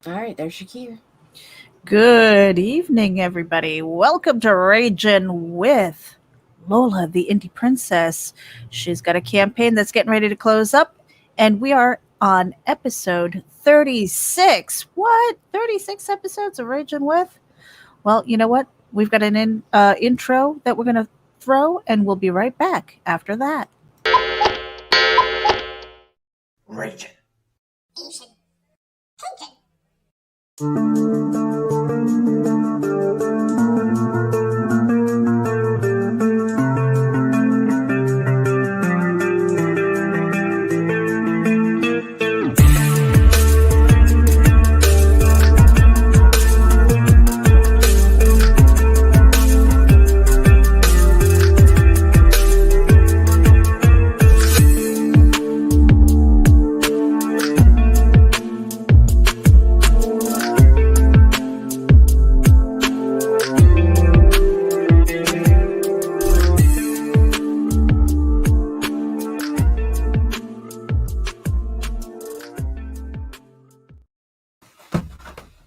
All right, there's your cue. Good evening, everybody. Welcome to RAGIN with Lola, the Indie Princess. She's got a campaign that's getting ready to close up, and we are on episode 36. What? 36 episodes of RAGIN with? Well, you know what? We've got an intro that we're going to throw, and we'll be right back after that. Raging.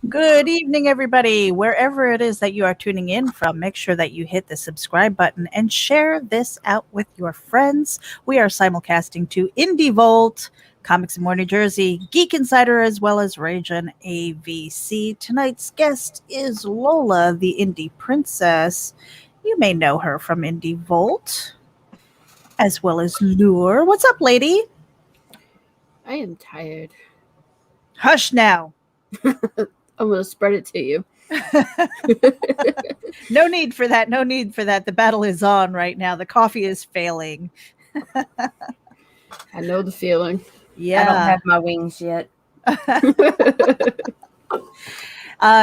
Good evening, everybody. Wherever it is that you are tuning in from, make sure that you hit the subscribe button and share this out with your friends. We are simulcasting to Indie Volt, Comics and More New Jersey, Geek Insider, as well as RAGIN AVC. Tonight's guest is Lola, the Indie Princess. You may know her from Indie Volt, as well as Lure. What's up, lady? I am tired. Hush now. I'm going to spread it to you. No need for that. No need for that. The battle is on right now. The coffee is failing. I know the feeling. Yeah. I don't have my wings yet.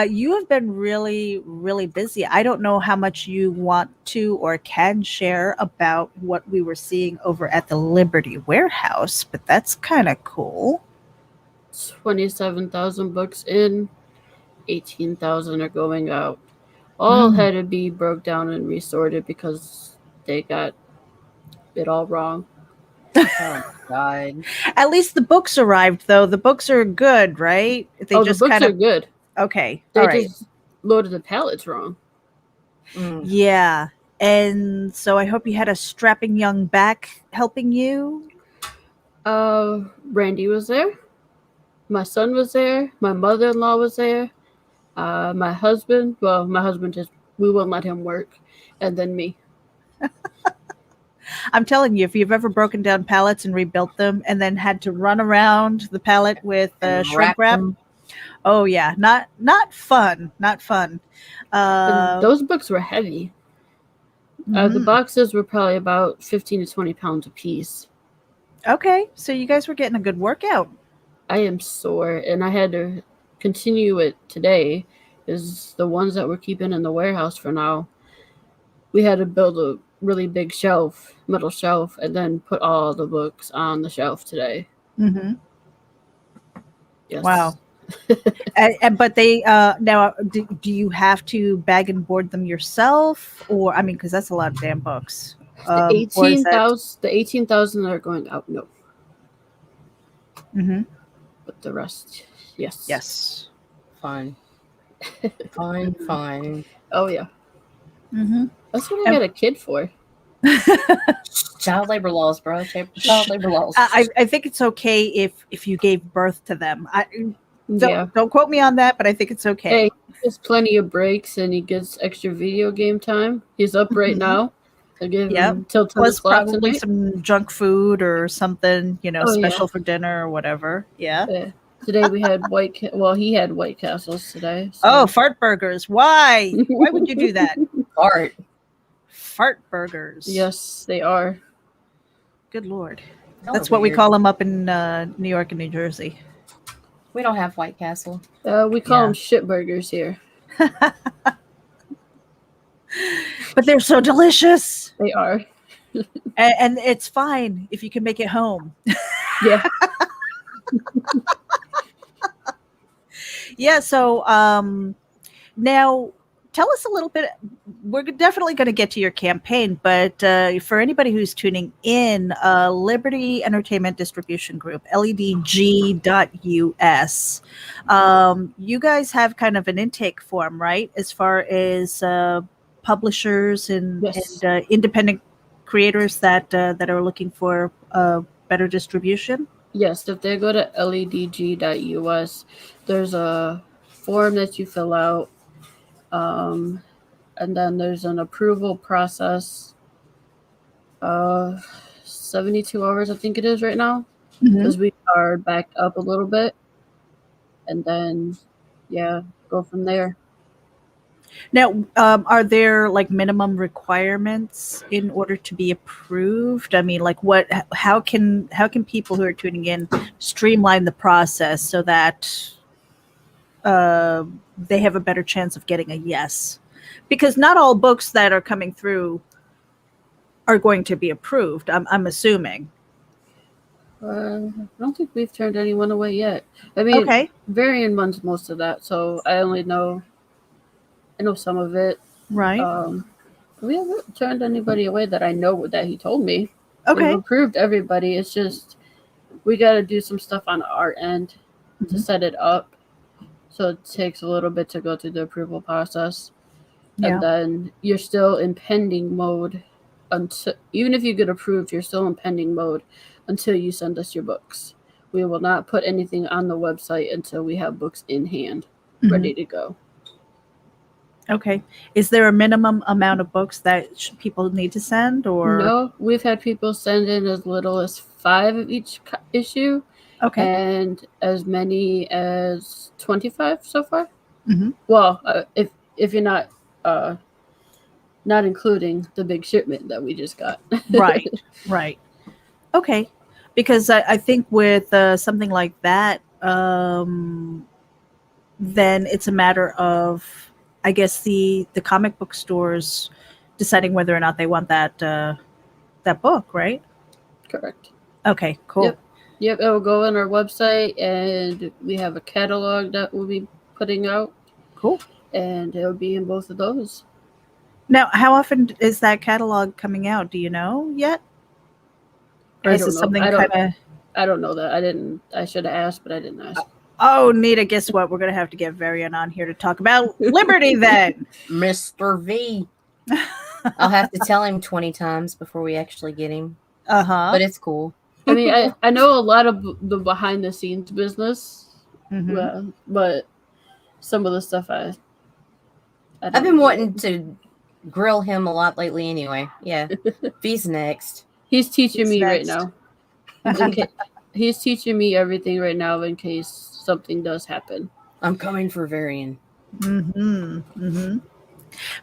You have been really, really busy. I don't know how much you want to or can share about what we were seeing over at the Liberty Warehouse, but that's kind of cool. 27,000 books in, 18,000 are going out. All had to be broke down and resorted because they got it all wrong. Oh, God. At least the books arrived, though. The books are good, right? They The books are good. Okay. They All right. just loaded the pallets wrong. Yeah. And so I hope you had a strapping young back helping you. Randy was there. My son was there. My mother-in-law was there. My husband just, we wouldn't let him work. And then me. I'm telling you, if you've ever broken down pallets and rebuilt them and then had to run around the pallet with shrink wrap. Oh yeah, not fun. Not fun. Those books were heavy. The boxes were probably about 15 to 20 pounds a piece. Okay, so you guys were getting a good workout. I am sore, and I had to continue it today. Is the ones that we're keeping in the warehouse for now. We had to build a really big shelf, metal shelf, and then put all the books on the shelf today. Mm-hmm. Yes. Wow. But they now, do you have to bag and board them yourself, or because that's a lot of damn books. The 18,000 are going out. No. Mm-hmm. But the rest, yes. Yes. Fine. Fine. Oh yeah. Mm-hmm. That's what I got a kid for. Child labor laws, bro. Child labor laws. I think it's okay if you gave birth to them. Don't quote me on that, but I think it's okay. Hey, he has plenty of breaks and he gets extra video game time. He's up right now. I give him till 10 Plus o'clock probably tonight. some junk food or something, special for dinner or whatever. Yeah. Today we had he had White Castles today. So. Oh, fart burgers. Why? Why would you do that? Fart burgers. Yes, they are. Good Lord. That's what we call them up in New York and New Jersey. We don't have White Castle. We call them shit burgers here. But they're so delicious. They are. And it's fine if you can make it home. Yeah. Yeah, so now tell us a little bit. We're definitely going to get to your campaign, but for anybody who's tuning in, Liberty Entertainment Distribution Group, ledg.us, you guys have kind of an intake form, right? As far as publishers and, Yes. and independent creators that are looking for better distribution? Yes, if they go to ledg.us, there's a form that you fill out, and then there's an approval process. 72 hours, I think it is right now, because we are backed up a little bit, and then go from there. Now, are there like minimum requirements in order to be approved? I mean, like what? How can people who are tuning in streamline the process so that they have a better chance of getting a yes? Because not all books that are coming through are going to be approved. I'm assuming. I don't think we've turned anyone away yet. I mean, Okay. Varian runs most of that, so I know some of it. Right. We haven't turned anybody away that I know that he told me. Okay. We've approved everybody. It's just we got to do some stuff on our end to set it up. So it takes a little bit to go through the approval process. Yeah. And then you're still in pending mode until, even if you get approved, you're still in pending mode until you send us your books. We will not put anything on the website until we have books in hand, ready to go. Okay. Is there a minimum amount of books that people need to send, or No? We've had people send in as little as 5 of each issue, okay, and as many as 25 so far. Mhm. Well, if you're not including the big shipment that we just got. right. Okay, because I think with something like that, then it's a matter of, I guess, the comic book stores deciding whether or not they want that book, right? Correct. Okay, cool. Yep, it will go on our website, and we have a catalog that we'll be putting out. Cool. And it'll be in both of those. Now, how often is that catalog coming out? Do you know yet? Or is this something kind of... I don't know that. I should have asked, but I didn't ask. Oh, Nita, guess what? We're going to have to get Varian on here to talk about Liberty then. Mr. V. I'll have to tell him 20 times before we actually get him. Uh-huh. But it's cool. I mean, I know a lot of the behind the scenes business, but some of the stuff I've been wanting to grill him a lot lately anyway. Yeah. V's next. He's teaching me right now. He's teaching me everything right now in case something does happen. I'm coming for Varian.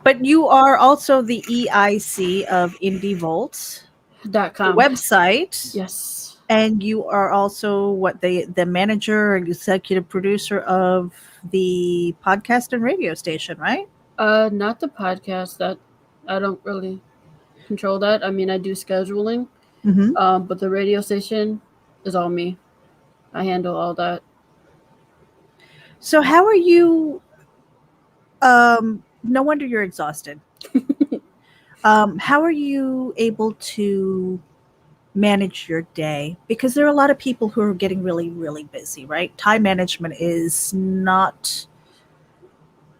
But you are also the EIC of Indie Volt website. Yes. And you are also the manager or executive producer of the podcast and radio station, right? Not the podcast. That I don't really control that. I mean, I do scheduling. But the radio station is all me. I handle all that. So how are you? No wonder you're exhausted. How are you able to manage your day? Because there are a lot of people who are getting really, really busy, right? Time management is not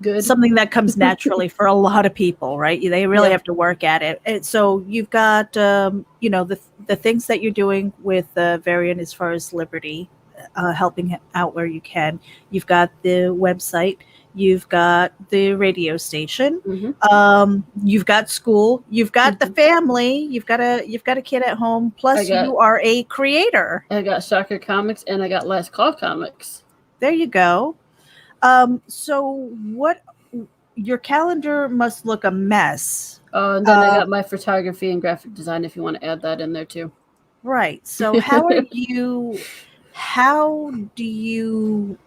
good. Something that comes naturally for a lot of people, right? They really have to work at it. And so you've got, the things that you're doing with Varian as far as Liberty, helping out where you can. You've got the website. You've got the radio station. You've got school. You've got the family. You've got a kid at home. Plus, you are a creator. I got Soccer Comics and I got Last Call Comics. There you go. So your calendar must look a mess. And then I got my photography and graphic design if you want to add that in there too. Right. So how do you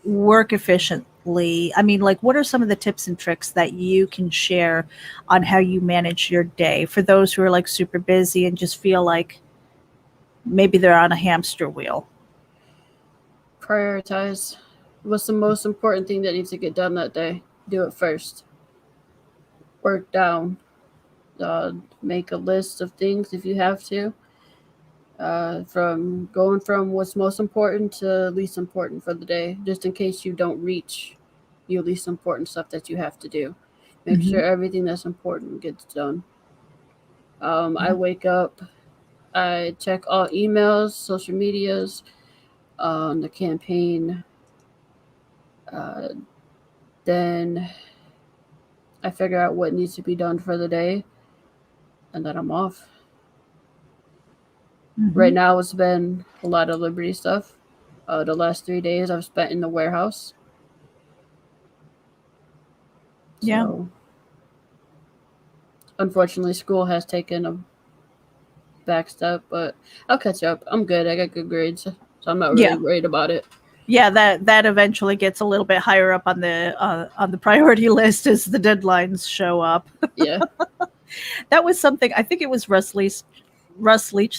work efficiently? I mean, like, what are some of the tips and tricks that you can share on how you manage your day for those who are like super busy and just feel like maybe they're on a hamster wheel? Prioritize. What's the most important thing that needs to get done that day? Do it first. work down. Make a list of things if you have to. From going from what's most important to least important for the day, just in case you don't reach your least important stuff that you have to do. Make Mhm. sure everything that's important gets done. I wake up, I check all emails, social medias, the campaign. Uh, then I figure out what needs to be done for the day, and then I'm off. Right Mhm. now, it's been a lot of Liberty stuff. The last 3 days I've spent in the warehouse. Yeah. So, unfortunately, school has taken a back step, but I'll catch up. I'm good. I got good grades, so I'm not really Yeah. worried about it. Yeah, that eventually gets a little bit higher up on the priority list as the deadlines show up. Yeah. That was something, I think it was Russ Leach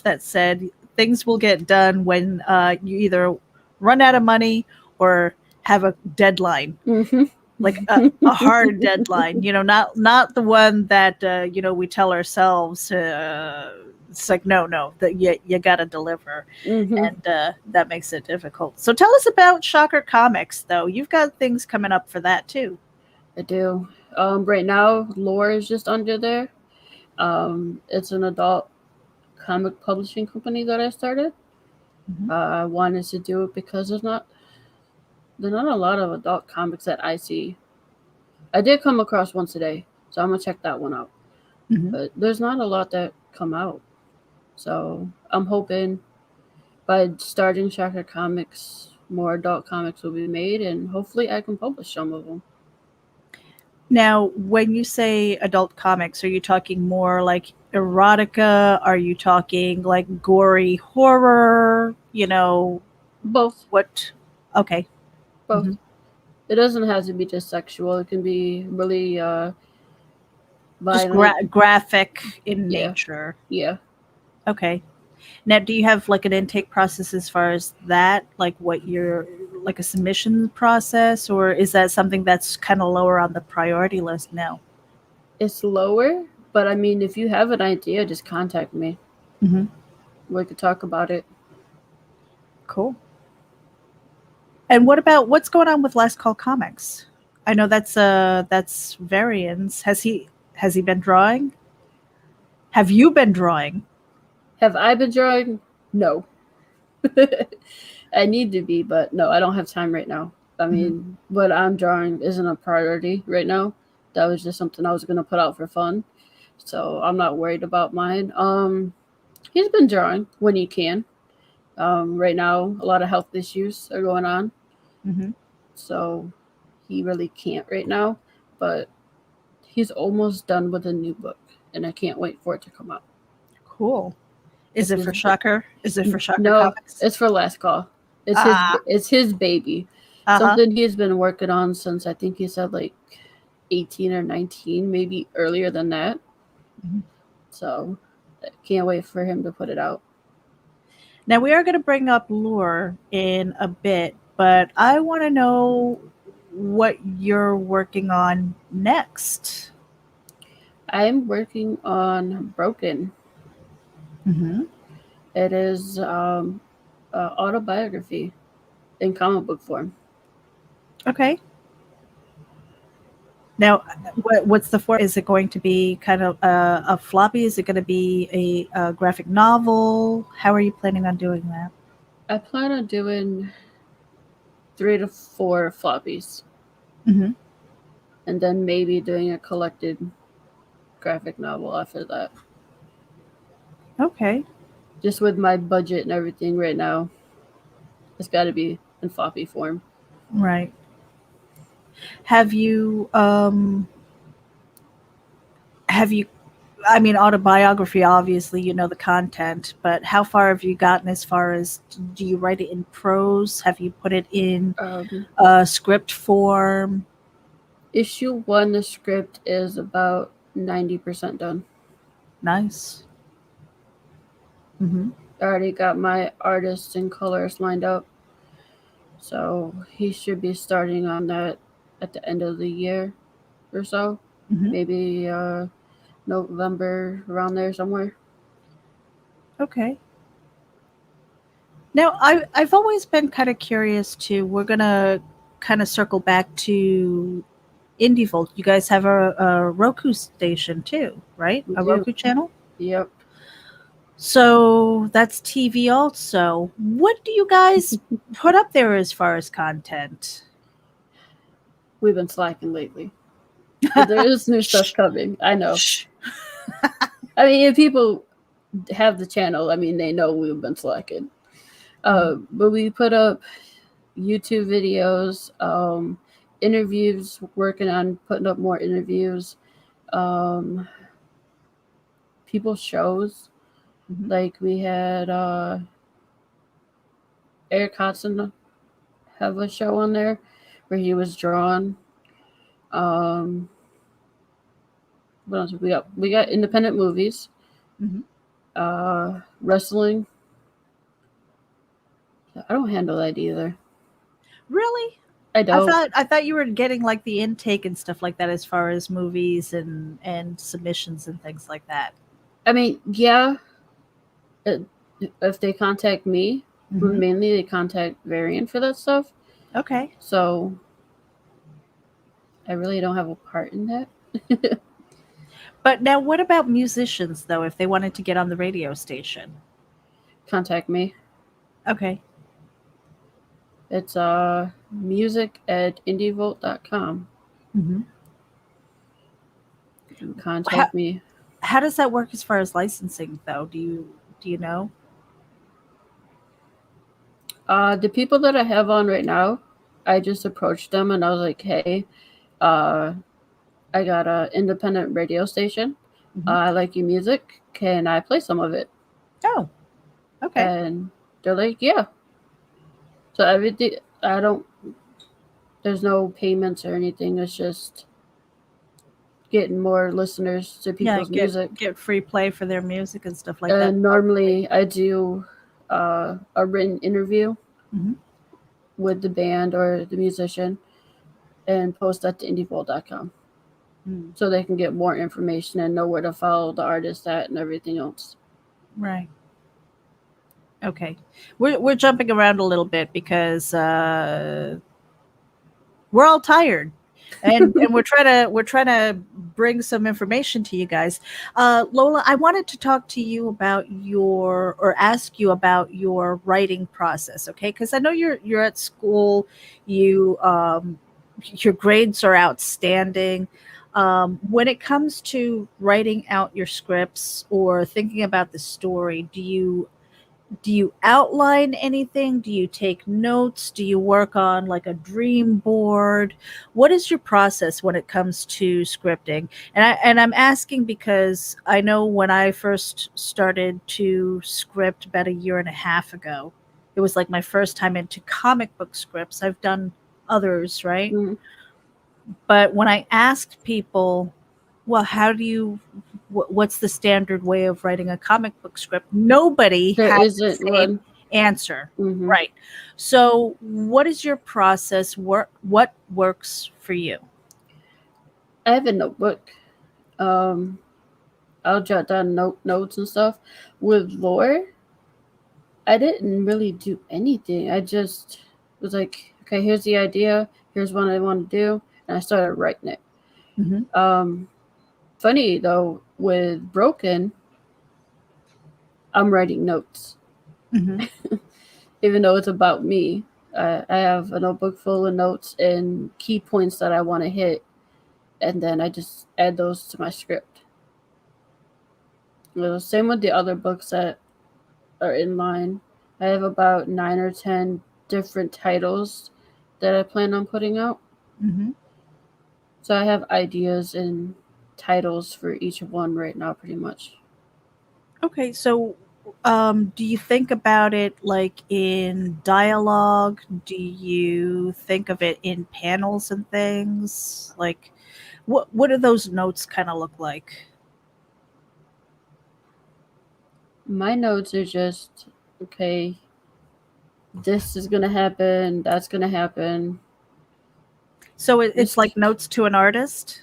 that said things will get done when you either run out of money or have a deadline, Mm-hmm. like a hard deadline. Not the one that we tell ourselves. It's like no, that you got to deliver, Mm-hmm. and that makes it difficult. So tell us about Shocker Comics, though. You've got things coming up for that too. I do. Right now, Lore is just under there. It's an adult comic publishing company that I started. Mhm. I wanted to do it because there's not a lot of adult comics that I see. I did come across one today, so I'm gonna check that one out. Mhm. But there's not a lot that come out, so I'm hoping by starting Shocker Comics, more adult comics will be made, and hopefully I can publish some of them. Now, when you say adult comics, are you talking more like erotica? Are you talking like gory horror? Both, What? Okay. both. Mhm. It doesn't have to be just sexual. It can be really Just violent. graphic in Yeah, nature. yeah. Okay. Now, do you have like an intake process as far as that? Like what you're like a submission process, or is that something that's kind of lower on the priority list now? It's lower, but I mean, if you have an idea, just contact me. Mm-hmm. We could talk about it. Cool. And what about what's going on with Last Call Comics? I know that's Varians. Has he been drawing? Have you been drawing? Have I been drawing? No. I need to be, but no, I don't have time right now. I Mhm. mean, what I'm drawing isn't a priority right now. That was just something I was gonna put out for fun. So I'm not worried about mine. He's been drawing when he can. Right now a lot of health issues are going on. Mm-hmm. So he really can't right now. But he's almost done with a new book and I can't wait for it to come out. Cool. Is It's it his for Shocker? Is it for Shocker no, Comics? it's for Last Call. Ah. It's his baby. Uh-huh. Something he's been working on since I think he said like 18 or 19, maybe earlier than that. Mhm. So I can't wait for him to put it out. Now we are going to bring up lore in a bit, but I want to know what you're working on next. I'm working on Broken. Mm-hmm. It is autobiography in comic book form. Okay. Now, what's the form? Is it going to be kind of a floppy? Is it going to be a graphic novel? How are you planning on doing that? I plan on doing 3 to 4 floppies Mm-hmm. and then maybe doing a collected graphic novel after that. Okay. Just with my budget and everything right now, it's got to be in floppy form. Right. Have you have you I mean, autobiography, obviously, you know the content, but how far have you gotten as far as do you write it in prose? Have you put it in Um, script form? Issue 1, the script is about 90% done. Nice. Mm-hmm. I already got my artists and colors lined up. So he should be starting on that at the end of the year or so. maybe November, around there somewhere. Okay. Now, I've always been kind of curious too. We're gonna kind of circle back to Indie Volt. You guys have a Roku station too, right? We A do. Roku channel. Yep. So that's TV also. What do you guys put up there as far as content? We've been slacking lately. But there is new stuff coming. I know. I mean, if people have the channel, I mean, they know we've been slacking. But we put up YouTube videos, interviews, working on putting up more interviews, people's shows. Like we had Eric Hodson have a show on there where he was drawn. What else we got? We got independent movies, wrestling. I don't handle that either. Really? I don't. I thought you were getting like the intake and stuff like that as far as movies and submissions and things like that. I mean, yeah. If they contact me, mainly they contact Varian for that stuff. Okay. So I really don't have a part in that. But now, what about musicians though? If they wanted to get on the radio station, Contact me. okay. It's music@indievolt.com. Contact me. How does that work as far as licensing though? Do you know? The people that I have on right now, I just approached them and I was like, hey, I got an independent radio station. I like your music. Can I play some of it? Oh, okay. And they're like, yeah. So everything, there's no payments or anything. It's just getting more listeners to people's music. Get free play for their music and stuff like that. And normally I do a written interview with the band or the musician and post that to indievolt.com so they can get more information and know where to follow the artist at and everything else. Right. Okay. We're jumping around a little bit because we're all tired. and we're trying to bring some information to you guys. Lola, I wanted to talk to you about ask you about your writing process, okay? Because I know you're at school, your grades are outstanding. When it comes to writing out your scripts or thinking about the story, do you outline anything? Do you take notes? Do you work on like a dream board? What is your process when it comes to scripting? And I'm asking because I know when I first started to script about a year and a half ago, it was like my first time into comic book scripts. I've done others, right? But when I asked people, well, what's the standard way of writing a comic book script? Nobody has the same answer. Right. So what is your process? What works for you? I have a notebook. I'll jot down notes and stuff. With lore, I didn't really do anything. I just was like, okay, here's the idea. Here's what I want to do. And I started writing it. Funny though, with Broken, I'm writing notes. Even though it's about me, I have a notebook full of notes and key points that I want to hit, and then I just add those to my script. Same with the other books that are in line. I have about 9 or 10 different titles that I plan on putting out. So I have ideas and titles for each one right now, pretty much. Okay, so do you think about it like in dialogue? Do you think of it in panels and things? Like, what do those notes kind of look like? My notes are just, okay, this is going to happen, that's going to happen. So it's like notes to an artist?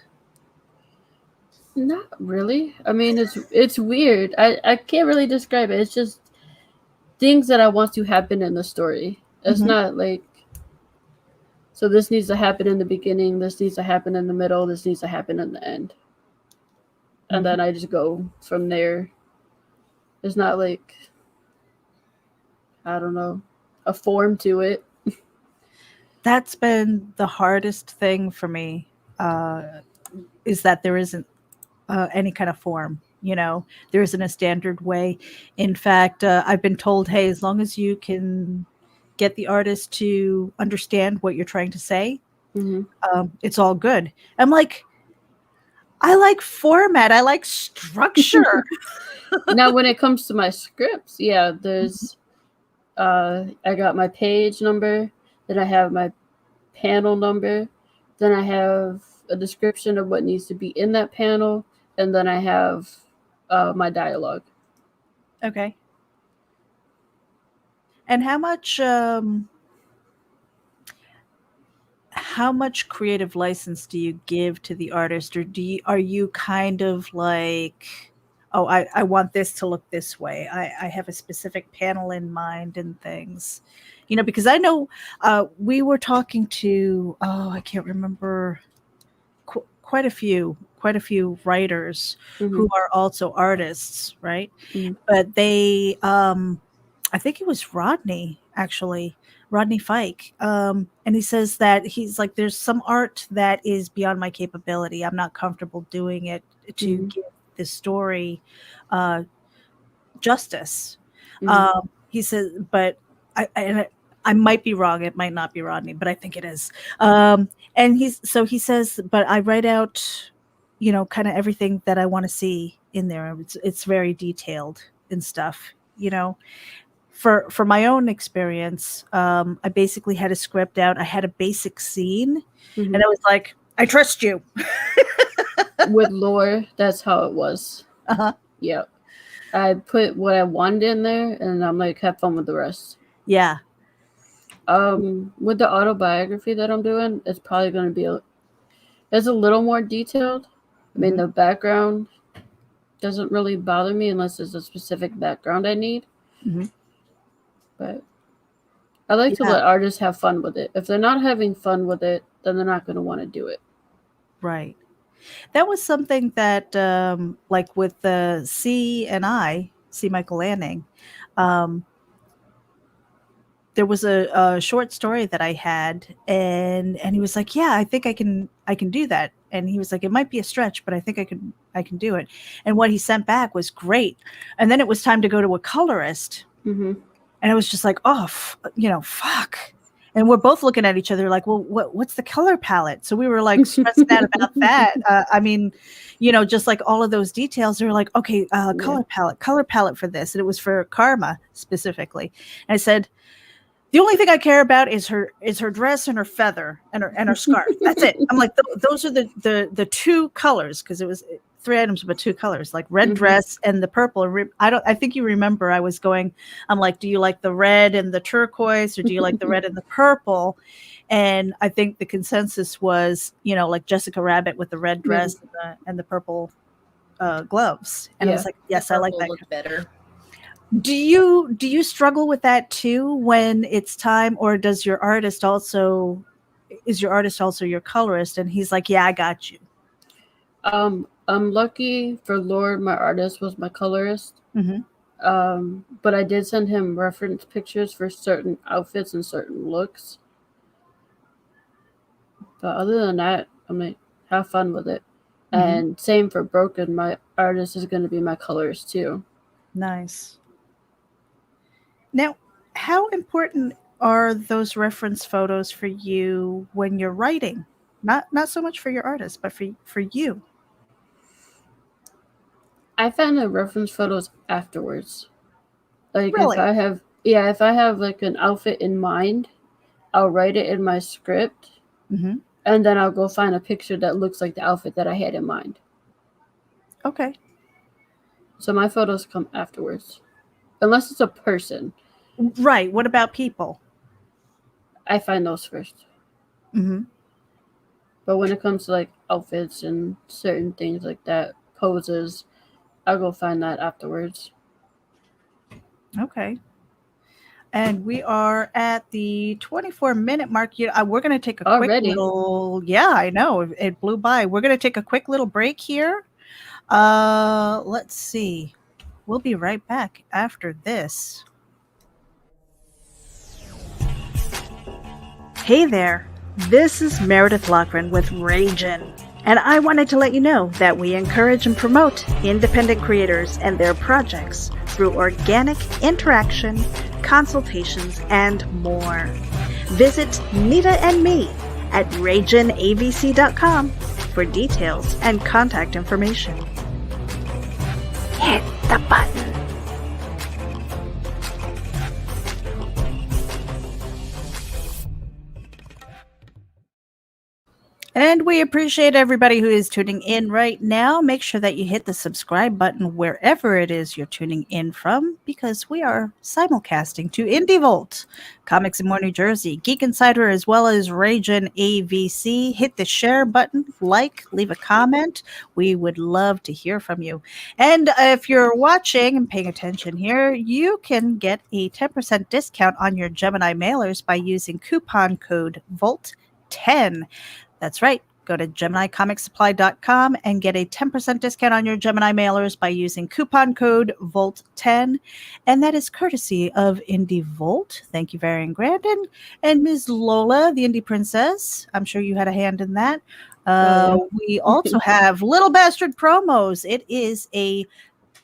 Not really. I mean, it's weird. I can't really describe it. It's just things that I want to happen in the story. It's Mhm. not like, so this needs to happen in the beginning, this needs to happen in the middle, this needs to happen in the end. And then I just go from there. It's not like, I don't know, a form to it. That's been the hardest thing for me, is that there isn't any kind of form. There isn't a standard way. In fact, I've been told, hey, as long as you can get the artist to understand what you're trying to say, Hmm. it's all good. I'm like, I like format. I like structure. Now, when it comes to my scripts, yeah, there's, I got my page number, then I have my panel number, then I have a description of what needs to be in that panel, and then I have my dialogue. Okay. And how much creative license do you give to the artist, or are you kind of like, oh, I want this to look this way, I have a specific panel in mind and things, because I know we were talking to, oh, I can't remember, quite a few writers Hmm. who are also artists, right? Hmm. But they, I think it was Rodney, actually, Rodney Fike. And he says that he's like, there's some art that is beyond my capability. I'm not comfortable doing it to Hmm. give the story justice. Hmm. He says, but I might be wrong. It might not be Rodney, but I think it is. And he says, but I write out, kind of everything that I want to see in there. It's very detailed and stuff, For my own experience, I basically had a script out. I had a basic scene, Hmm. and I was like, I trust you. With lore, that's how it was. Uh-huh. Yep. I put what I wanted in there, and I'm like, have fun with the rest. Yeah. With the autobiography that I'm doing, it's probably going to be it's a little more detailed. I mean, Mhm. the background doesn't really bother me unless there's a specific background I need. Mhm. But I like to Yeah. let artists have fun with it. If they're not having fun with it, then they're not going to want to do it. Right. That was something that, like with the C Michael Lanning, um, there was a short story that I had, and he was like, "Yeah, I think I can do that." And he was like, "It might be a stretch, but I can do it." And what he sent back was great. And then it was time to go to a colorist, Hmm. and it was just like, oh, fuck. And we're both looking at each other like, well, what's the color palette? So we were like stressing out about that. I mean, just like all of those details. They were like, okay, Yeah. color palette for this. And it was for Karma specifically. And I said, the only thing I care about is her dress and her feather and her scarf. That's it. I'm like, those are the two colors, because it was 3 items but 2 colors, like red Mhm. dress and the purple. I think you remember I was going, I'm like, do you like the red and the turquoise, or do you like the red and the purple? And I think the consensus was, like Jessica Rabbit with the red Yeah. dress and the purple gloves. And I was Yeah. like, yes, The I like purple that. looked better. Do you struggle with that too when it's time, or is your artist also your colorist, and he's like, yeah, I got you? I'm lucky for Lord. My artist was my colorist. Mm-hmm. But I did send him reference pictures for certain outfits and certain looks. But other than that, I'm like, have fun with it. Mm-hmm. And same for Broken. My artist is going to be my colorist too. Nice. Now, how important are those reference photos for you when you're writing? Not so much for your artist, but for you. I find the reference photos afterwards. Like Really? if I have like an outfit in mind, I'll write it in my script, Mm-hmm. and then I'll go find a picture that looks like the outfit that I had in mind. Okay. So my photos come afterwards. Unless it's a person, Right. What about people? I find those first. Mm-hmm. But when it comes to like outfits and certain things like that, poses. I'll go find that afterwards. Okay. And we are at the 24-minute mark. We're going to take a quick Already? little. Yeah, I know. It blew by. We're going to take a quick little break here. Let's see. We'll be right back after this. Hey there. This is Meredith Loughran with RAGIN. And I wanted to let you know that we encourage and promote independent creators and their projects through organic interaction, consultations, and more. Visit Nita and me at RAGINAVC.com for details and contact information. Hit the button. And we appreciate everybody who is tuning in right now. Make sure that you hit the subscribe button wherever it is you're tuning in from, because we are simulcasting to Indie Volt, Comics in More New Jersey, Geek Insider, as well as RAGIN AVC. Hit the share button, leave a comment. We would love to hear from you. And if you're watching and paying attention here, you can get a 10% discount on your Gemini mailers by using coupon code VOLT10. That's right. Go to GeminiComicSupply.com and get a 10% discount on your Gemini mailers by using coupon code VOLT10. And that is courtesy of Indie Volt. Thank you, Varian Grandin. And Ms. Lola, the Indie Princess. I'm sure you had a hand in that. We also have Little Bastard Promos. It is a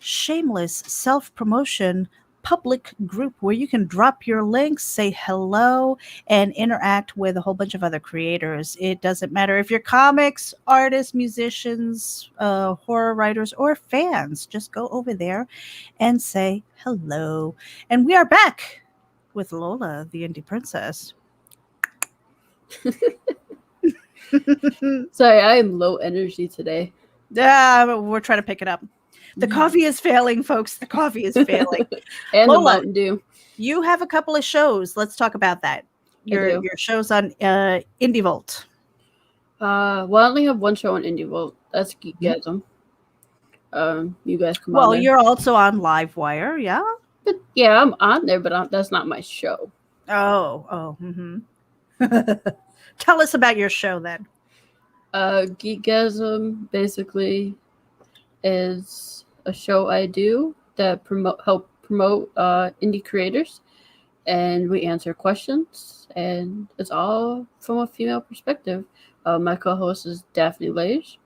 shameless self-promotion public group where you can drop your links, say hello, and interact with a whole bunch of other creators. It doesn't matter if you're comics, artists, musicians, horror writers, or fans. Just go over there and say hello. And we are back with Lola, the Indie Princess. Sorry, I am low energy today. Yeah, we're trying to pick it up. The coffee is failing, folks. The coffee is failing. And Lola, the Mountain Dew. You have a couple of shows. Let's talk about that. Your shows on Indie Volt. Well, I only have one show on Indie Volt. That's Geekgasm. You guys come on. Well, there. you're also on Livewire, yeah? But yeah, I'm on there, but that's not my show. Mm-hmm. Tell us about your show then. Geekgasm basically is a show I do that help promote indie creators, and we answer questions, and it's all from a female perspective. My co-host is Daphne Lage,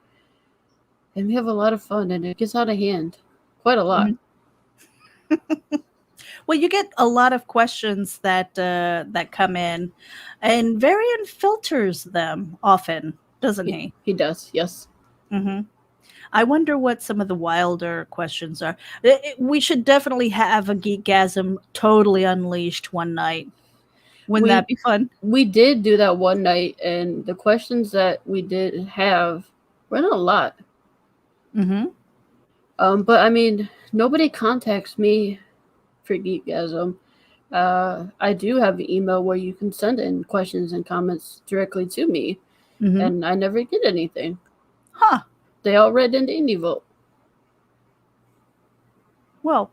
and we have a lot of fun, and it gets out of hand quite a lot. Mm-hmm. Well, you get a lot of questions that come in, and Varian filters them often, doesn't he? He does, yes. Mm-hmm. I wonder what some of the wilder questions are. We should definitely have a Geekgasm Totally Unleashed one night. Wouldn't that be fun? We did do that one night, and the questions that we did have were not a lot. Mm-hmm. But I mean, nobody contacts me for Geekgasm. I do have an email where you can send in questions and comments directly to me, and I never get anything. Huh. They all read into Indie Volt. Well,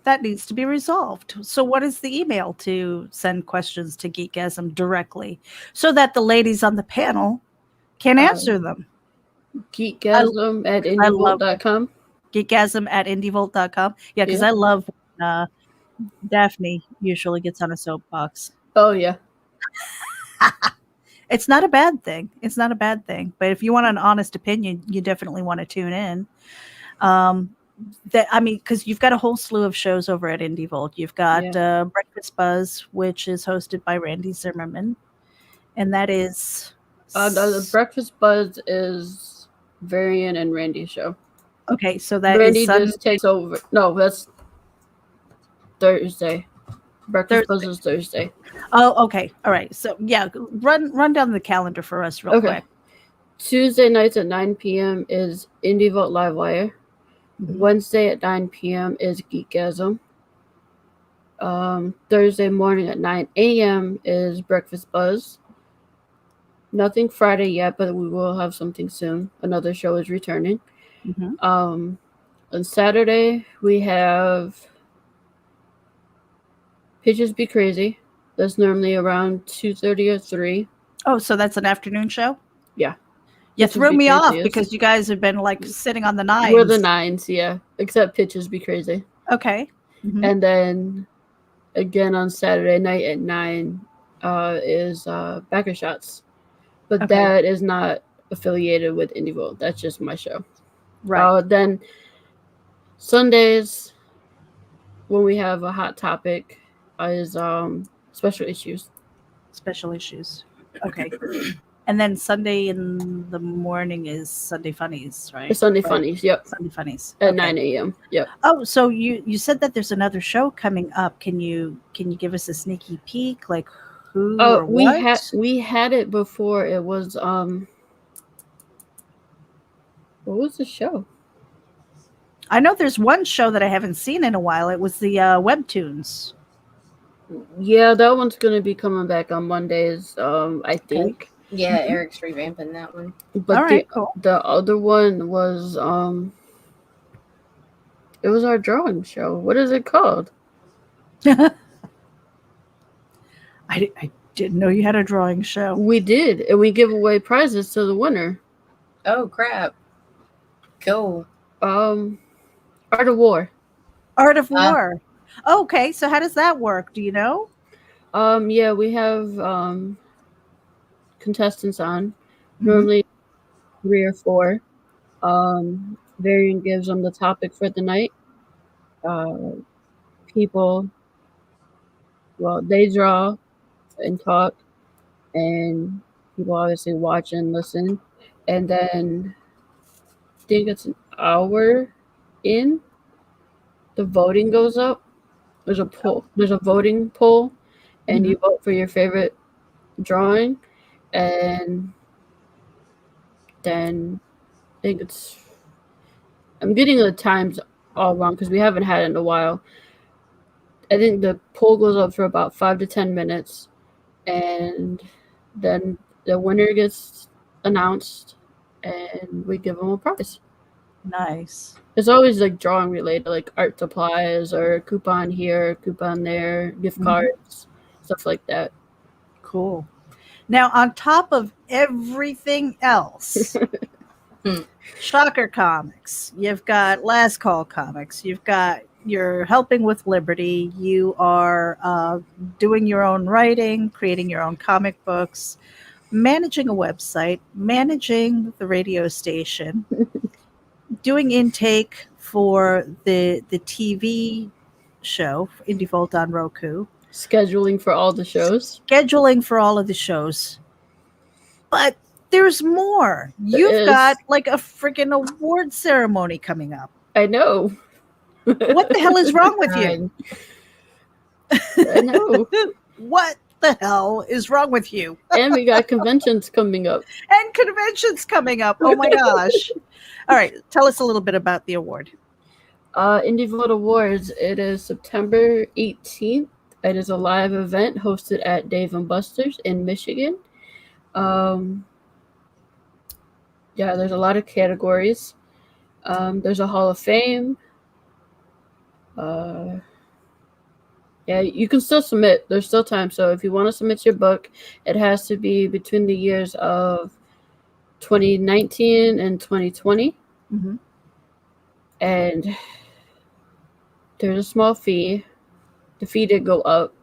that needs to be resolved. So what is the email to send questions to Geekgasm directly so that the ladies on the panel can answer them? Geekgasm at IndieVolt.com. Geekgasm at IndieVolt.com. Yeah, because I love when Daphne usually gets on a soapbox. Oh, yeah. It's not a bad thing. It's not a bad thing. But if you want an honest opinion, you definitely want to tune in. Because you've got a whole slew of shows over at Indie Volt. You've got Breakfast Buzz, which is hosted by Randy Zimmerman, and that is the Breakfast Buzz is Varian and Randy's show. Okay, so that Randy is just takes over. No, that's Thursday. Breakfast Buzz is Thursday. Oh, okay. All right. So yeah, run down the calendar for us real quick. Tuesday nights at 9 p.m. is Indie Volt Livewire. Wednesday at 9 p.m. is Geekgasm. Thursday morning at 9 a.m. is Breakfast Buzz. Nothing Friday yet, but we will have something soon. Another show is returning. Mm-hmm. On Saturday, we have Pitches Be Crazy. That's normally around 2:30 or 3. Oh, so that's an afternoon show? Yeah. You Pitches threw Be me Crazy off is- because you guys have been like sitting on the nines. We're the 9s, yeah. Except Pitches Be Crazy. Okay. Mhm. And then again on Saturday night at 9 is Backer Shots. But Okay. that is not affiliated with Indie Volt. That's just my show. Right. Then Sundays, when we have a hot topic, is special issues. Special issues. Okay. And then Sunday in the morning is Sunday Funnies, right? The Sunday Right. Funnies, yep. Sunday Funnies. At Okay. 9 a.m. Yep. Oh, so you said that there's another show coming up. Can you give us a sneaky peek? Like who or what? We had it before. It was what was the show? I know there's one show that I haven't seen in a while. It was the Webtoons. Yeah, that one's gonna be coming back on Mondays, I think. Yeah, Eric's revamping that one. But All right, cool. the other one was it was our drawing show. What is it called? I didn't know you had a drawing show. We did, and we give away prizes to the winner. Oh crap! Cool. Art of War. Art of War. Okay, so how does that work? Do you know? Yeah, we have contestants on. Normally 3 or 4. Varian gives them the topic for the night. People, well, they draw and talk, and people obviously watch and listen. And then I think it's an hour in, the voting goes up. There's a poll. There's a voting poll, and you vote for your favorite drawing, and then I think I'm getting the times all wrong because we haven't had it in a while. I think the poll goes up for about 5 to 10 minutes, and then the winner gets announced, and we give them a prize. Nice. It's always like drawing related, like art supplies or a coupon here, coupon there, gift cards, stuff like that. Cool. Now, on top of everything else, Shocker Comics, you've got Last Call Comics, you're helping with Liberty, you are doing your own writing, creating your own comic books, managing a website, managing the radio station, doing intake for the TV show, Indie Volt on Roku. Scheduling for all the shows. Scheduling for all of the shows. But there's more. There You've is. got like a freaking award ceremony coming up. I know. What the hell is wrong with you? I know. What the hell is wrong with you? And we got conventions coming up. And conventions coming up. Oh my gosh. All right. Tell us a little bit about the award. Indie Volt Awards. It is September 18th. It is a live event hosted at Dave & Buster's in Michigan. Yeah, there's a lot of categories. There's a Hall of Fame. Yeah, you can still submit. There's still time. So if you want to submit your book, it has to be between the years of 2019 and 2020. Mm-hmm. And there's a small fee. The fee did go up.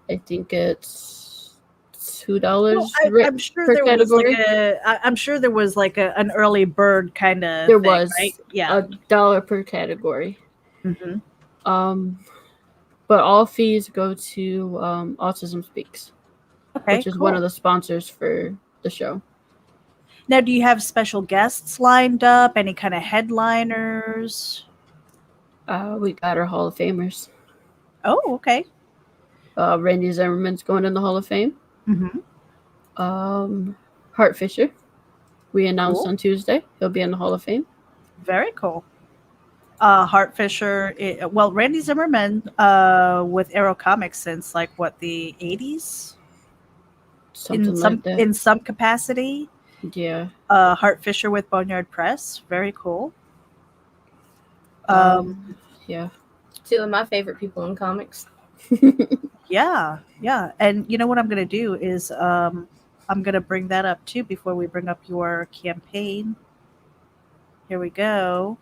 I think it's $2 I'm sure per there category. I'm sure there was like an early bird kind of There thing, was right? Yeah. $1 per category. Mm-hmm. But all fees go to Autism Speaks, Okay, which is cool. one of the sponsors for the show. Now, do you have special guests lined up? Any kind of headliners? We got our Hall of Famers. Oh, okay. Randy Zimmerman's going in the Hall of Fame. Mm-hmm. Hart Fisher, we announced Cool. on Tuesday. He'll be in the Hall of Fame. Very cool. Hart Fisher, Randy Zimmerman with Arrow Comics since like what, the 80s? Something like that. In some capacity. Yeah. Hart Fisher with Boneyard Press. Very cool. Yeah. Two of my favorite people in comics. Yeah. And you know what I'm going to do is I'm going to bring that up too before we bring up your campaign. Here we go.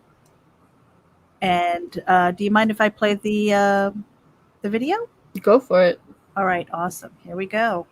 And do you mind if I play the video? Go for it. All right, awesome. Here we go.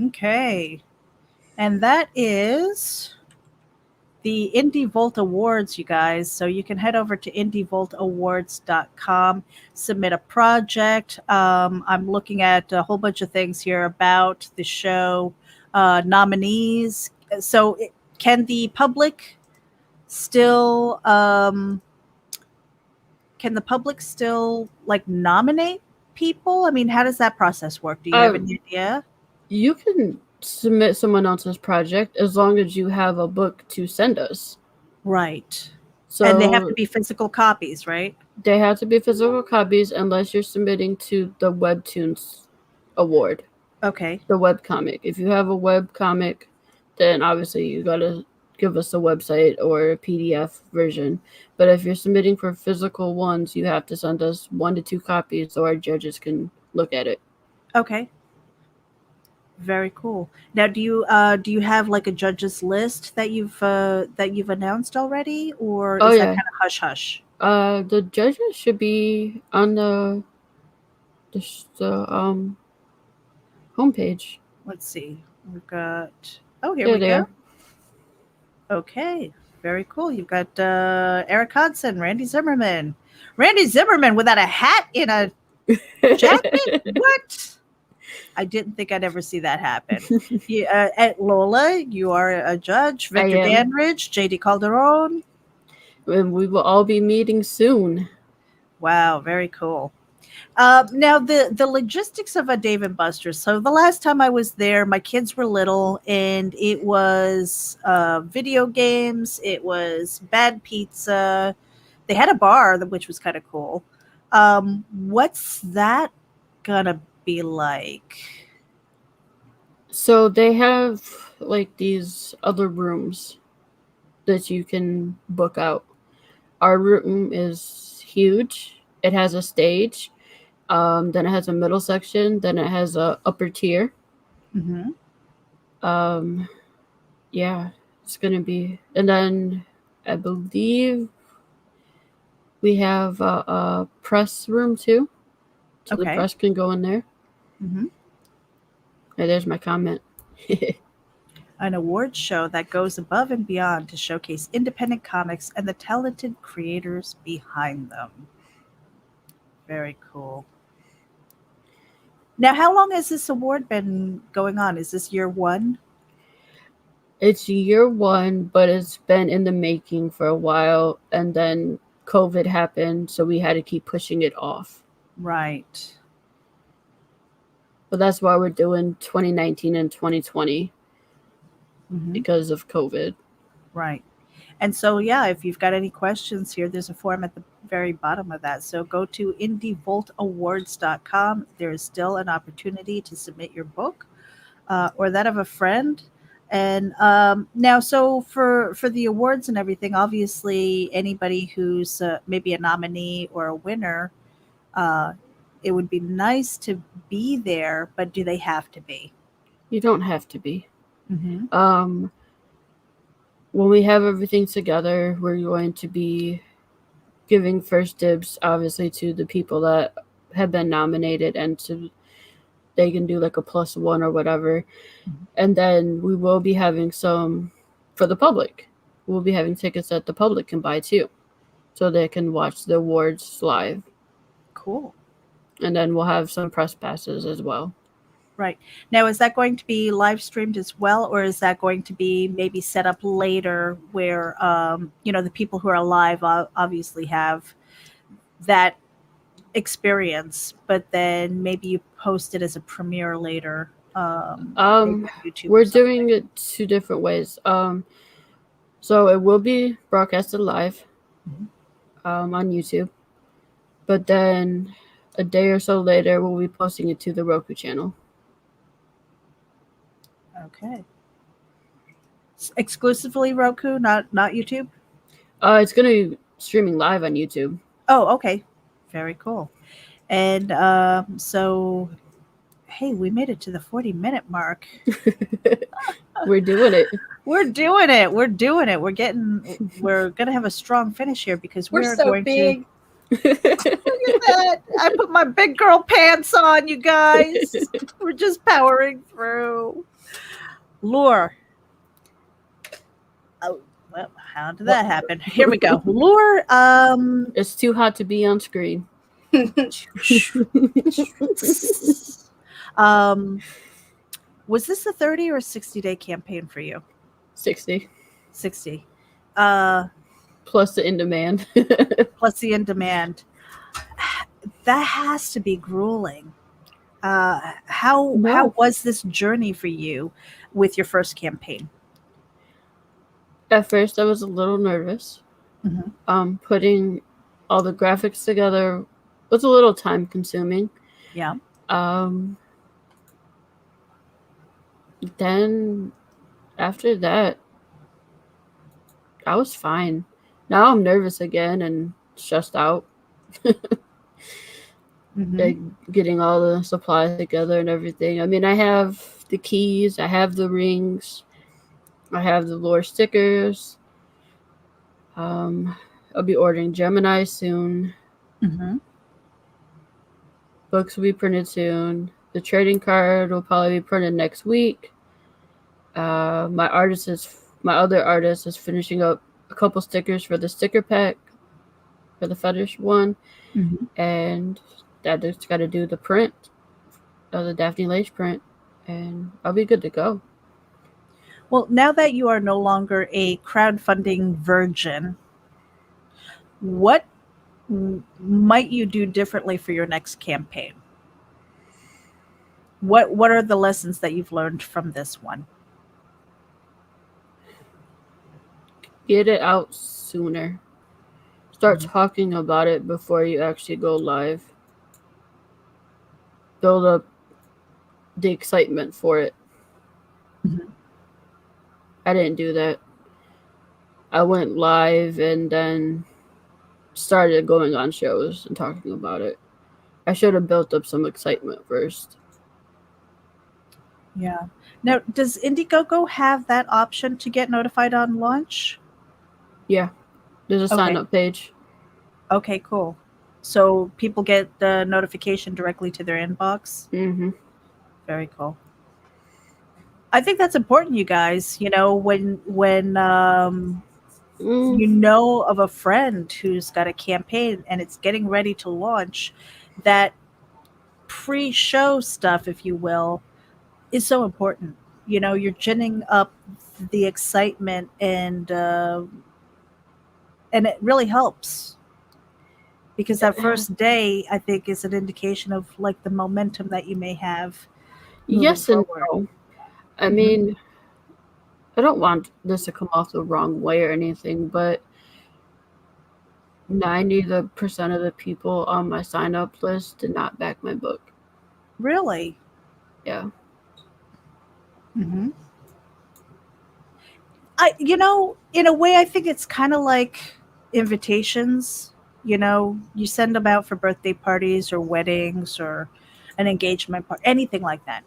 Okay. And that is the Indie Volt Awards, you guys. So you can head over to indievoltawards.com, submit a project. I'm looking at a whole bunch of things here about the show, nominees. So can the public still like nominate people? I mean, how does that process work? Do you have any idea? You can submit someone else's project as long as you have a book to send us. Right. So and they have to be physical copies, right? They have to be physical copies unless you're submitting to the Webtoons award. Okay. The webcomic. If you have a webcomic, then obviously you gotta give us a website or a PDF version. But if you're submitting for physical ones, you have to send us 1 to 2 copies so our judges can look at it. Okay. Very cool. Now, do you have like a judges list that you've announced already, or is that kind of hush hush? The judges should be on the homepage. Let's see. We've got. Oh, here we go. Okay, very cool. You've got Eric Hodson, Randy Zimmerman without a hat in a jacket. What? I didn't think I'd ever see that happen. At Lola, you are a judge. Victor Danridge, JD Calderon. And we will all be meeting soon. Wow, very cool. Now, the logistics of a Dave & Buster's. So the last time I was there, my kids were little, and it was video games. It was bad pizza. They had a bar, which was kind of cool. What's that gonna be like? So they have like these other rooms that you can book out. Our room is huge. It has a stage. Then it has a middle section. Then it has a upper tier. Mm-hmm. Yeah, it's gonna be. And then I believe we have a press room too, so the press can go in there. Mm-hmm. And there's my comment. An awards show that goes above and beyond to showcase independent comics and the talented creators behind them. Very cool. Now, how long has this award been going on? Is this year 1? It's year 1, but it's been in the making for a while, and then COVID happened, so we had to keep pushing it off. Right. But that's why we're doing 2019 and 2020 because of COVID. Right. And so, yeah, if you've got any questions here, there's a form at the very bottom of that. So go to indievoltawards.com. There is still an opportunity to submit your book or that of a friend. And now, so for the awards and everything, obviously, anybody who's maybe a nominee or a winner, it would be nice to be there, but do they have to be? You don't have to be. Mm-hmm. When we have everything together, we're going to be giving first dibs, obviously, to the people that have been nominated, and they can do like a +1 or whatever. Mm-hmm. And then we will be having some for the public. We'll be having tickets that the public can buy too. so they can watch the awards live. Cool. And then we'll have some press passes as well. Right. Now, is that going to be live streamed as well, or is that going to be maybe set up later where, the people who are live obviously have that experience, but then maybe you post it as a premiere later? Maybe on YouTube or We're something? doing it 2 different ways. So it will be broadcasted live on YouTube, but then a day or so later, we'll be posting it to the Roku channel. Okay. Exclusively Roku, not YouTube? It's going to be streaming live on YouTube. Oh, okay. Very cool. And so, hey, we made it to the 40-minute mark. We're doing it. We're doing it. We're doing it. We're going to have a strong finish here because We're so going big. to look at that. I put my big girl pants on, you guys. We're just powering through. Lure. Oh, well, how did that happen? Here we go. Lure. It's too hot to be on screen. Was this a 30 or 60-day campaign for you? 60. 60. Plus the in demand. Plus the in demand. That has to be grueling. How was this journey for you with your first campaign? At first, I was a little nervous. Putting all the graphics together was a little time consuming. Yeah. Then after that, I was fine. Now I'm nervous again and stressed out. Like getting all the supplies together and everything. I mean, I have the keys, I have the rings, I have the lore stickers. I'll be ordering Gemini soon. Books will be printed soon. The trading card will probably be printed next week. My other artist is finishing up a couple stickers for the sticker pack for the fetish one, and that just got to do the print of the Daphne Lage print, and I'll be good to go. Well, now that you are no longer a crowdfunding virgin, what might you do differently for your next campaign? What are the lessons that you've learned from this one? Get it out sooner. Start talking about it before you actually go live. Build up the excitement for it. I didn't do that. I went live and then started going on shows and talking about it. I should have built up some excitement first. Yeah. Now, does IndieGoGo have that option to get notified on launch? Yeah. There's a sign-up page. Okay, cool. So people get the notification directly to their inbox? Very cool. I think that's important, you guys. When you know of a friend who's got a campaign and it's getting ready to launch, that pre-show stuff, if you will, is so important. You're ginning up the excitement, and it really helps, because that first day, I think, is an indication of like the momentum that you may have. Yes and no. I mean, I don't want this to come off the wrong way or anything, but 90% of the people on my sign-up list did not back my book. Really? Yeah. In a way, I think it's kind of like invitations. You send them out for birthday parties or weddings or an engagement party, anything like that.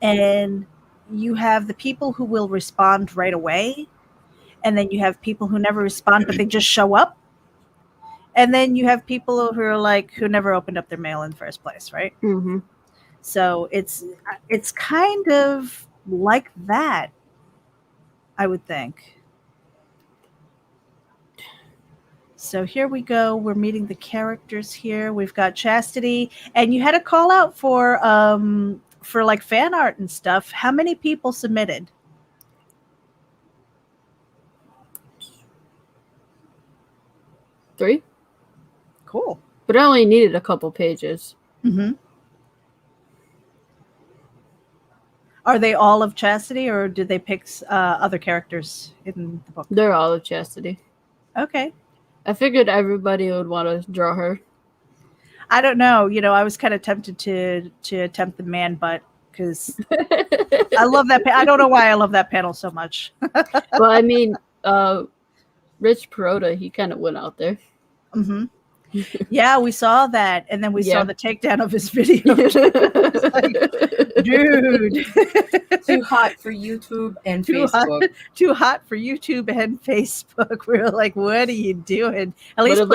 And you have the people who will respond right away, and then you have people who never respond, but they just show up. And then you have people who are who never opened up their mail in the first place, right? So it's kind of like that, I would think. So here we go. We're meeting the characters here. We've got Chastity, and you had a call out for like fan art and stuff. How many people submitted? 3. Cool. But I only needed a couple pages. Mm-hmm. Are they all of Chastity, or did they pick other characters in the book? They're all of Chastity. Okay. I figured everybody would want to draw her. I don't know. I was kind of tempted to attempt the man butt because I love that. I don't know why I love that panel so much. Well, I mean, Rich Perota, he kind of went out there. Mm-hmm. Yeah, we saw that, and then we saw the takedown of his video. Dude, too hot for YouTube and Facebook. Too hot for YouTube and Facebook. We were like, "What are you doing?" At least it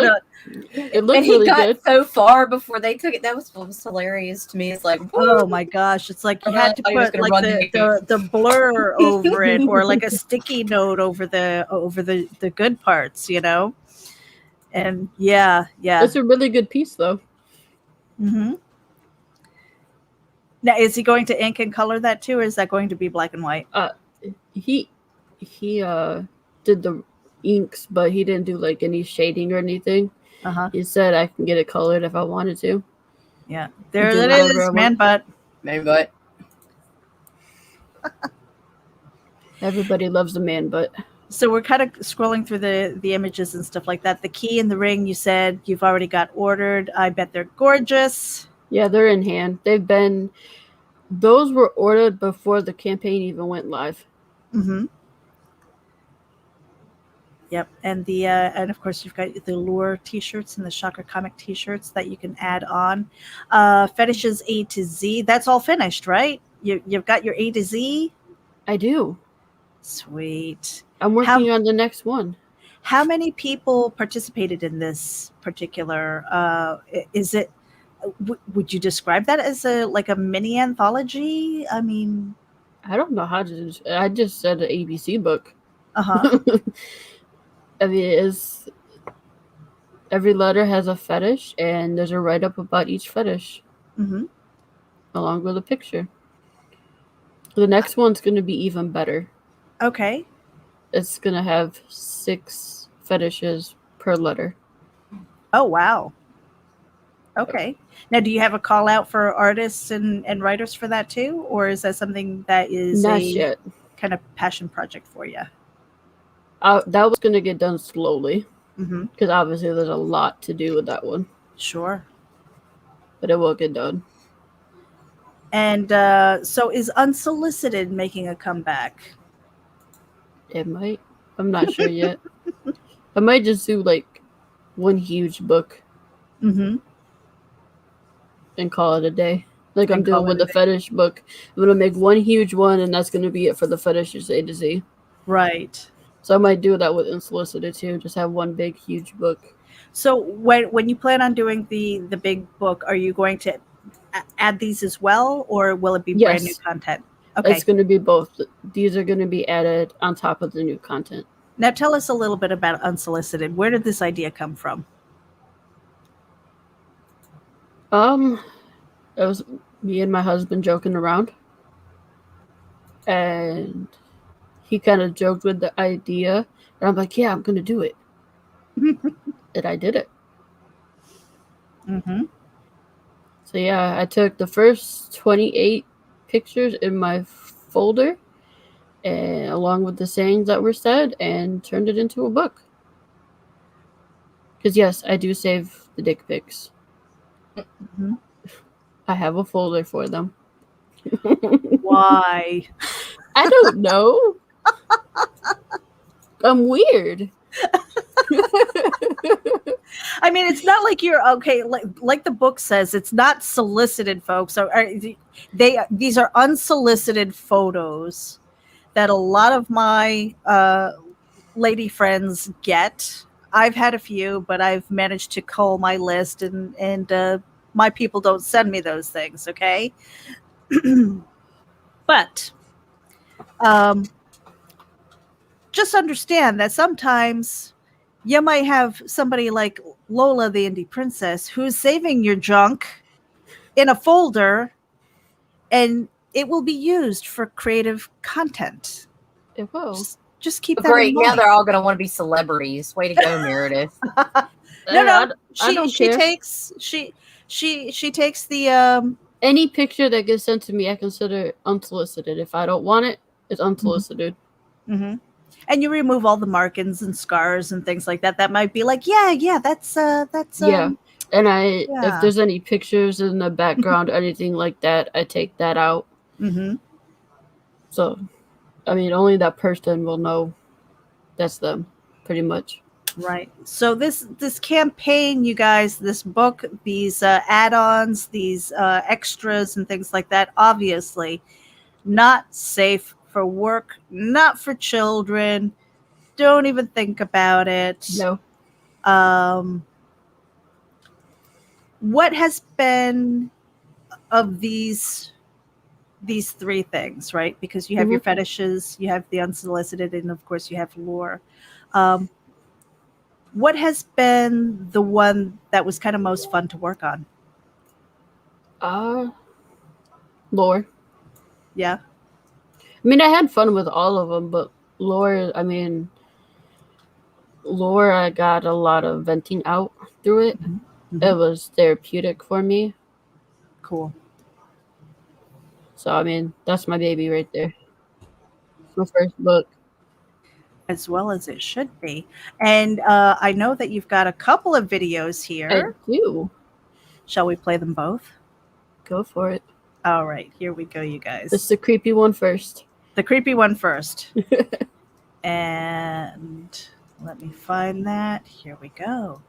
looked and he really got good. so far before they took it. That was hilarious to me. It's like, oh my gosh, it's like you had to put like the blur over it, or like a sticky note over the good parts, And yeah. It's a really good piece, though. Mm-hmm. Now, is he going to ink and color that too, or is that going to be black and white? He did the inks, but he didn't do like any shading or anything. He said I can get it colored if I wanted to. Yeah, there it is, man butt. Man butt. Everybody loves a man butt. So we're kind of scrolling through the images and stuff like that. The key and the ring, you said you've already got ordered. I bet they're gorgeous. Yeah, they're in hand. Those were ordered before the campaign even went live. Mm-hmm. Yep, and of course you've got the Lure T-shirts and the Shocker Comic T-shirts that you can add on. Fetishes A to Z. That's all finished, right? You've got your A to Z. I do. Sweet. I'm working on the next one. How many people participated in this particular? Is it? Would you describe that as a mini anthology? I mean, I don't know how to. I just said an ABC book. I mean, every letter has a fetish, and there's a write-up about each fetish, along with a picture. The next one's going to be even better. Okay. It's going to have 6 fetishes per letter. Oh, wow. Okay. Now, do you have a call out for artists and writers for that too? Or is that something that is not yet kind of passion project for you? That was going to get done slowly. Because obviously there's a lot to do with that one. Sure. But it will get done. And so is Unsolicited making a comeback? It might. I'm not sure yet. I might just do like one huge book. And call it a day. Like I'm doing with the fetish book. I'm going to make one huge one, and that's going to be it for the fetishes A to Z. Right. So I might do that with Unsolicited too. Just have one big, huge book. So when you plan on doing the big book, are you going to add these as well, or will it be brand new content? Okay. It's going to be both. These are going to be added on top of the new content. Now tell us a little bit about Unsolicited. Where did this idea come from? It was me and my husband joking around. And he kind of joked with the idea. And I'm like, yeah, I'm going to do it. And I did it. So yeah, I took the first 28 pictures in my folder, and along with the sayings that were said, and turned it into a book. Because yes, I do save the dick pics. I have a folder for them. Why? I don't know. I'm weird. I mean, it's not like you're okay. Like the book says, it's not solicited, folks. So these are unsolicited photos that a lot of my lady friends get. I've had a few, but I've managed to cull my list, and my people don't send me those things. Okay, but just understand that sometimes you might have somebody like Lola, the indie princess, who's saving your junk in a folder, and it will be used for creative content. It will. Just keep that Great. in Now mind. they're all going to want to be celebrities. Way to go, Meredith. No. I don't She care. takes the Any picture that gets sent to me, I consider unsolicited. If I don't want it, it's unsolicited. mm-hmm. And you remove all the markings and scars and things like that. That might be like, yeah, that's Yeah. And yeah. if there's any pictures in the background, anything like that, I take that out. Mm-hmm. So, I mean, only that person will know that's them, pretty much. Right. So this campaign, you guys, this book, these add-ons, these extras and things like that, obviously not safe for work, not for children. Don't even think about it. No. What has been of these three things, right? Because you have your fetishes, you have the unsolicited, and of course you have lore. What has been the one that was kind of most fun to work on? Lore. Yeah. I mean, I had fun with all of them, but lore, I got a lot of venting out through it. Mm-hmm. It was therapeutic for me. Cool. So, I mean, that's my baby right there. My first book. As well as it should be. And I know that you've got a couple of videos here. I do. Shall we play them both? Go for it. All right, here we go, you guys. It's the creepy one first. The creepy one first. And let me find that. Here we go.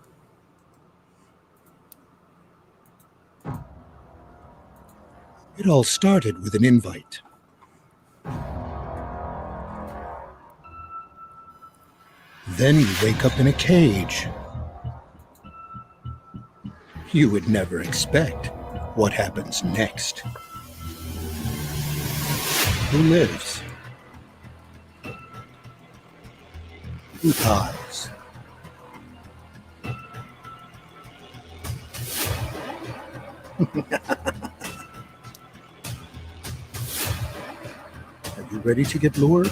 It all started with an invite. Then you wake up in a cage. You would never expect what happens next. Who lives? Who dies? Are you ready to get lured?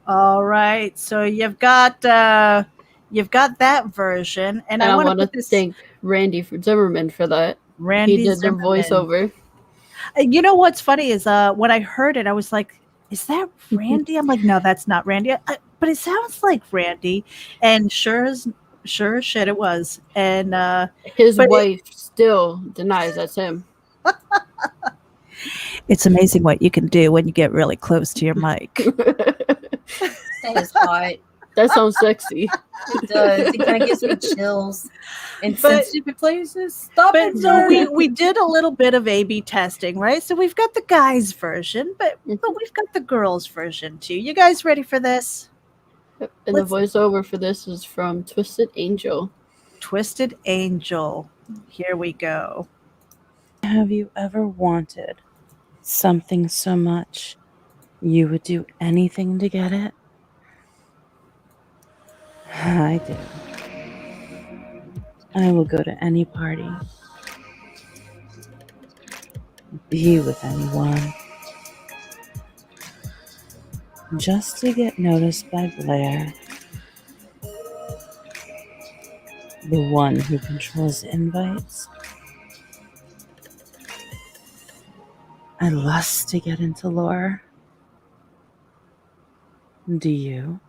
All right, so you've got that version, and I want to thank Randy Zimmerman for that. He did the voiceover. You know what's funny is when I heard it, I was like, "Is that Randy?" I'm like, "No, that's not Randy," but it sounds like Randy, and sure as shit, it was. And his wife still denies that's him. It's amazing what you can do when you get really close to your mic. That is hot. That sounds sexy. It does. It kind of gives me chills in stupid places. Stop it. So we did a little bit of A/B testing, right? So we've got the guys' version, but we've got the girls' version too. You guys ready for this? And the voiceover for this is from Twisted Angel. Twisted Angel. Here we go. Have you ever wanted something so much you would do anything to get it? I do. I will go to any party, be with anyone, just to get noticed by Blair, the one who controls invites. I lust to get into lore. Do you?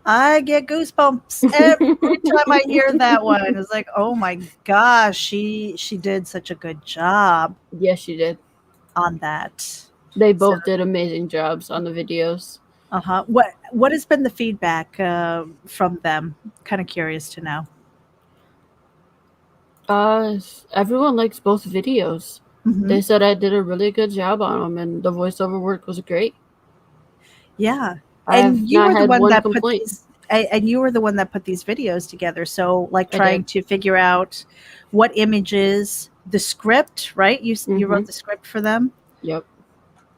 I get goosebumps every time I hear that one. It's like, oh my gosh, she did such a good job. Yes, she did. On that. They both did amazing jobs on the videos. What has been the feedback from them? Kind of curious to know. Everyone likes both videos. Mm-hmm. They said I did a really good job on them, and the voiceover work was great. Yeah, and you were the one that put these, and you were the one that put these videos together. So, like, trying to figure out what images the script, right? You wrote Mhm. the script for them. Yep.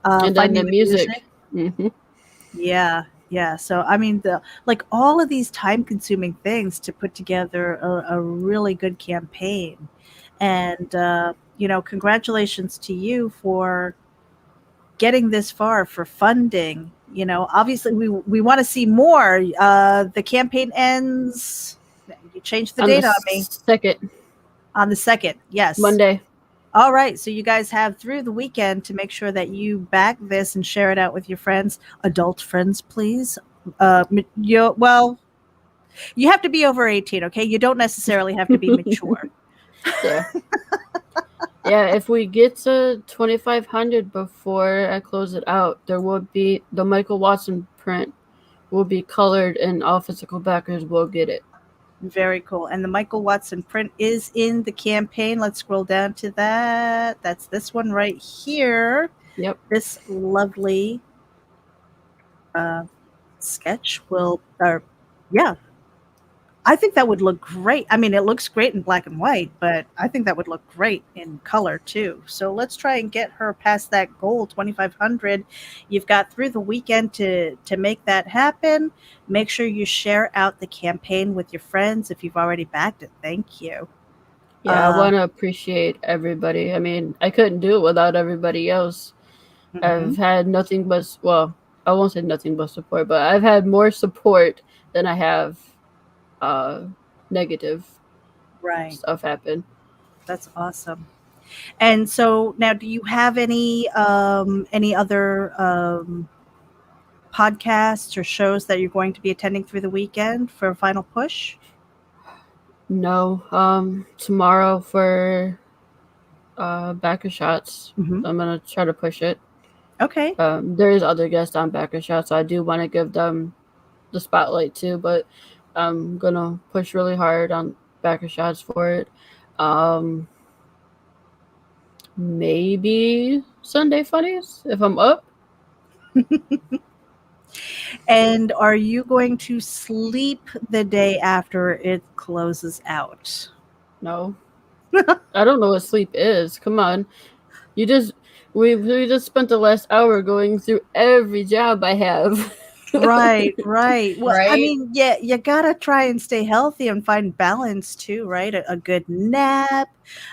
And then Finding the music. Hmm. Yeah, yeah. So I mean, all of these time-consuming things to put together a really good campaign, and congratulations to you for getting this far, for funding. Obviously, we want to see more. The campaign ends. You changed the On the date on me second on the 2nd. Yes. Monday. All right. So you guys have through the weekend to make sure that you back this and share it out with your friends, adult friends, please. Well, you have to be over 18, okay? You don't necessarily have to be mature. Yeah. Yeah, if we get to 2,500 before I close it out, there will be the Michael Watson print will be colored and all physical backers will get it. Very cool. And the Michael Watson print is in the campaign. Let's scroll down to that. That's this one right here. Yep. This lovely sketch yeah. I think that would look great. I mean, it looks great in black and white, but I think that would look great in color too. So let's try and get her past that goal, 2,500. You've got through the weekend to make that happen. Make sure you share out the campaign with your friends if you've already backed it. Thank you. Yeah, I want to appreciate everybody. I mean, I couldn't do it without everybody else. I've had nothing but, well, I won't say nothing but support, but I've had more support than I have negative stuff happen. That's awesome. And so now, do you have any other podcasts or shows that you're going to be attending through the weekend for a final push? No. Tomorrow for Backer Shots, I'm gonna try to push it. Okay. There is other guests on Backer Shots, so I do want to give them the spotlight too, but I'm gonna push really hard on Backer Shots for it. Maybe Sunday Funnies if I'm up. And are you going to sleep the day after it closes out? No. I don't know what sleep is. Come on. We just spent the last hour going through every job I have. Right. Well, I Right? mean, yeah, you gotta try and stay healthy and find balance too, right? A good nap,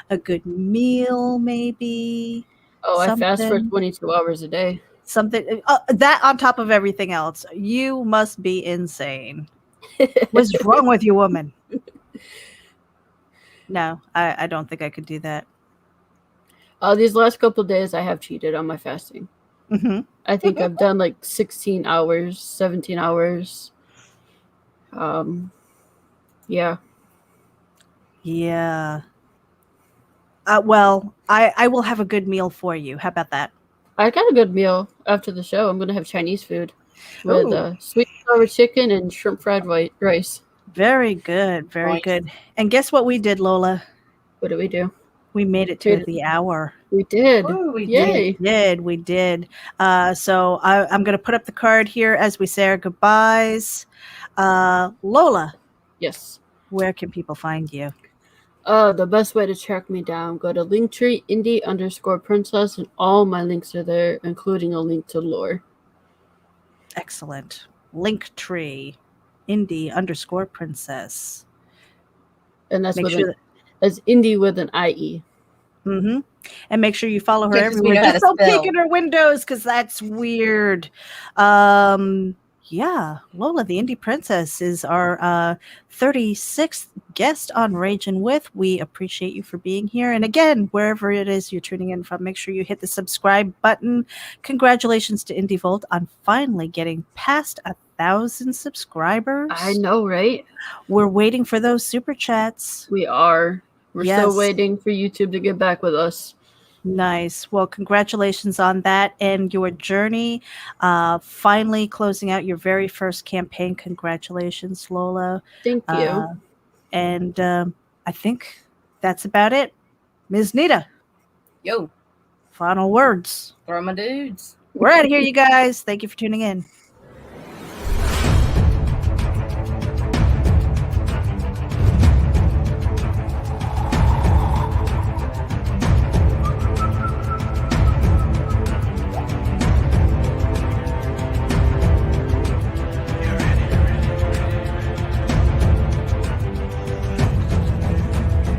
a good meal, maybe. Oh, I fast for Something. 22 hours a day. Something that on top of everything else. You must be insane. What's wrong with you, woman? No, I don't think I could do that. These last couple of days, I have cheated on my fasting. I think I've done like 16 hours, 17 hours. Yeah. Yeah. Well, I will have a good meal for you. How about that? I got a good meal after the show. I'm going to have Chinese food with sweet and sour chicken and shrimp fried white rice. Very good. Very good. And guess what we did, Lola? What did we do? We made it to the hour. We did. Ooh, we Yay. We did. So I'm going to put up the card here as we say our goodbyes. Lola. Yes. Where can people find you? The best way to track me down, go to Linktree Indie_Princess, and all my links are there, including a link to lore. Excellent. Linktree Indie_Princess. And that's that's Indie with an IE. And make sure you follow her Because everywhere. Just don't peek in her windows because that's weird. Yeah, Lola, the Indie Princess, is our 36th guest on RAGIN with. We appreciate you for being here. And again, wherever it is you're tuning in from, make sure you hit the subscribe button. Congratulations to Indie Volt on finally getting past 1,000 subscribers. I know, right? We're waiting for those super chats. We are. We're still waiting for YouTube to get back with us. Nice. Well, congratulations on that and your journey. Finally closing out your very first campaign. Congratulations, Lola. Thank you. And I think that's about it. Ms. Nita. Yo. Final words. Throw my dudes. We're out of here, you guys. Thank you for tuning in.